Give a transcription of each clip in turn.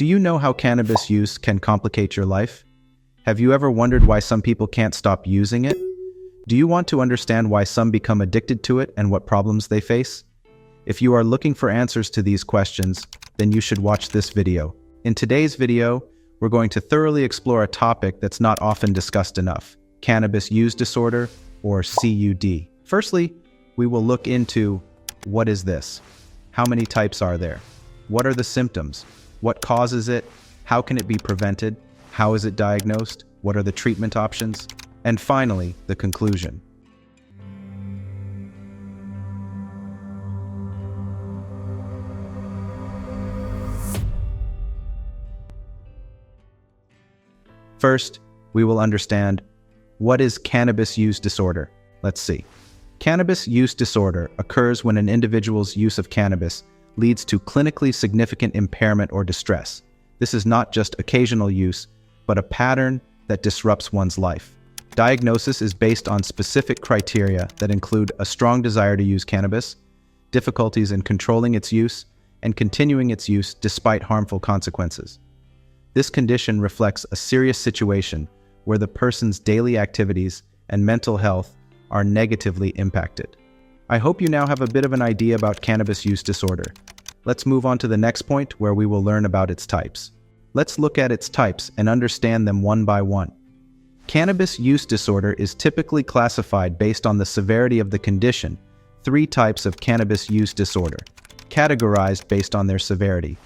Do you know how cannabis use can complicate your life? Have you ever wondered why some people can't stop using it? Do you want to understand why some become addicted to it and what problems they face? If you are looking for answers to these questions, then you should watch this video. In today's video, we're going to thoroughly explore a topic that's not often discussed enough: cannabis use disorder, or CUD. Firstly, we will look into what is this? How many types are there? What are the symptoms? What causes it? How can it be prevented? How is it diagnosed? What are the treatment options? And finally, the conclusion. First, we will understand what is cannabis use disorder. Let's see. Cannabis use disorder occurs when an individual's use of cannabis leads to clinically significant impairment or distress. This is not just occasional use, but a pattern that disrupts one's life. Diagnosis is based on specific criteria that include a strong desire to use cannabis, difficulties in controlling its use, and continuing its use despite harmful consequences. This condition reflects a serious situation where the person's daily activities and mental health are negatively impacted. I hope you now have a bit of an idea about cannabis use disorder. Let's move on to the next point, where we will learn about its types. Let's look at its types and understand them one by one. Cannabis use disorder is typically classified based on the severity of the condition. 3 types of cannabis use disorder, categorized based on their severity.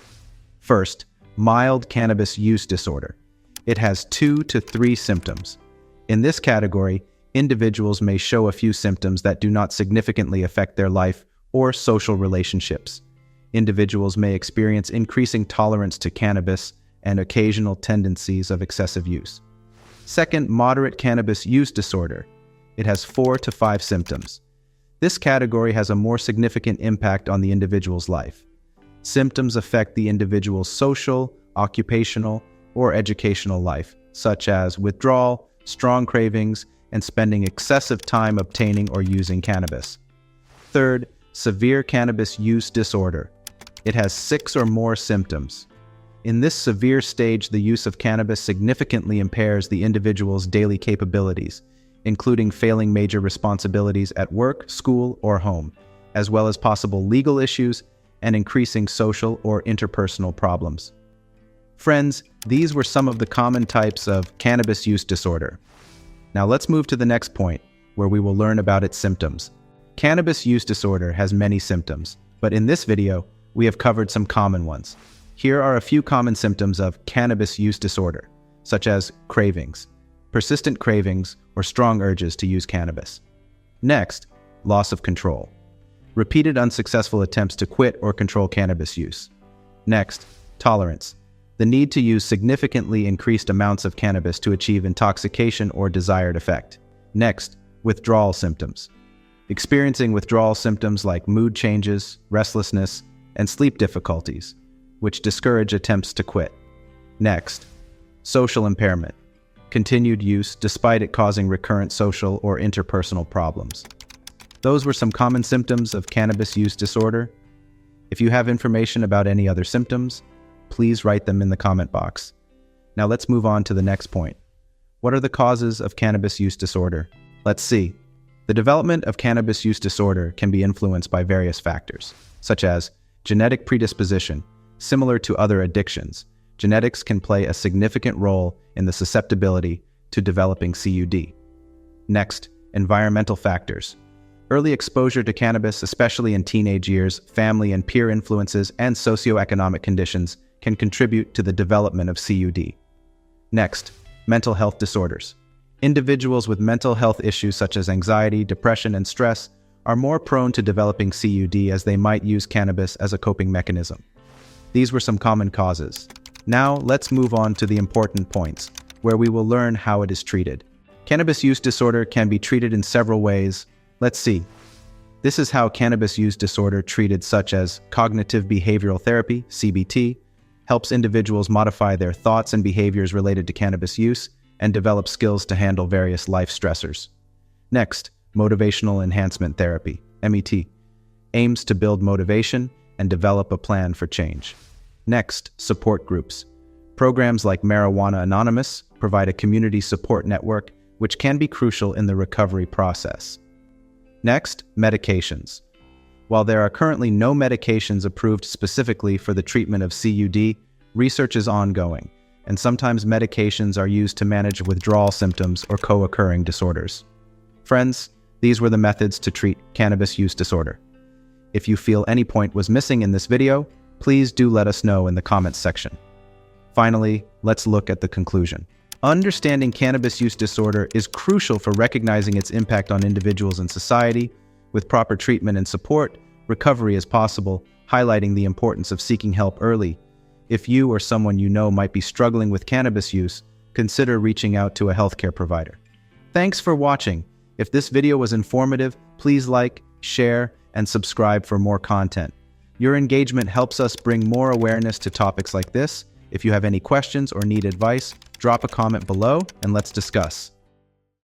First, mild cannabis use disorder. It has 2 to 3 symptoms. In this category, individuals may show a few symptoms that do not significantly affect their life or social relationships. Individuals may experience increasing tolerance to cannabis and occasional tendencies of excessive use. Second, moderate cannabis use disorder. It has 4 to 5 symptoms. This category has a more significant impact on the individual's life. Symptoms affect the individual's social, occupational, or educational life, such as withdrawal, strong cravings, and spending excessive time obtaining or using cannabis. Third, severe cannabis use disorder. It has 6 or more symptoms. In this severe stage, the use of cannabis significantly impairs the individual's daily capabilities, including failing major responsibilities at work, school, or home, as well as possible legal issues and increasing social or interpersonal problems. Friends, these were some of the common types of cannabis use disorder. Now let's move to the next point, where we will learn about its symptoms. Cannabis use disorder has many symptoms, but in this video, we have covered some common ones. Here are a few common symptoms of cannabis use disorder, such as cravings, persistent cravings, or strong urges to use cannabis. Next, loss of control. Repeated unsuccessful attempts to quit or control cannabis use. Next, tolerance. The need to use significantly increased amounts of cannabis to achieve intoxication or desired effect. Next, withdrawal symptoms. Experiencing withdrawal symptoms like mood changes, restlessness, and sleep difficulties, which discourage attempts to quit. Next, social impairment. Continued use despite it causing recurrent social or interpersonal problems. Those were some common symptoms of cannabis use disorder. If you have information about any other symptoms, please write them in the comment box. Now let's move on to the next point. What are the causes of cannabis use disorder? Let's see. The development of cannabis use disorder can be influenced by various factors, such as genetic predisposition. Similar to other addictions, genetics can play a significant role in the susceptibility to developing CUD. Next, environmental factors. Early exposure to cannabis, especially in teenage years, family and peer influences, and socioeconomic conditions can contribute to the development of CUD. Next, mental health disorders. Individuals with mental health issues such as anxiety, depression, and stress are more prone to developing CUD, as they might use cannabis as a coping mechanism. These were some common causes. Now, let's move on to the important points, where we will learn how it is treated. Cannabis use disorder can be treated in several ways. Let's see. This is how cannabis use disorder treated, such as cognitive behavioral therapy, CBT, helps individuals modify their thoughts and behaviors related to cannabis use and develop skills to handle various life stressors. Next, motivational enhancement therapy, MET, aims to build motivation and develop a plan for change. Next, support groups. Programs like Marijuana Anonymous provide a community support network, which can be crucial in the recovery process. Next, medications. While there are currently no medications approved specifically for the treatment of CUD, research is ongoing, and sometimes medications are used to manage withdrawal symptoms or co-occurring disorders. Friends, these were the methods to treat cannabis use disorder. If you feel any point was missing in this video, please do let us know in the comments section. Finally, let's look at the conclusion. Understanding cannabis use disorder is crucial for recognizing its impact on individuals and society. With proper treatment and support, recovery is possible, highlighting the importance of seeking help early. If you or someone you know might be struggling with cannabis use, consider reaching out to a healthcare provider. Thanks for watching. If this video was informative, please like, share, and subscribe for more content. Your engagement helps us bring more awareness to topics like this. If you have any questions or need advice, drop a comment below and let's discuss.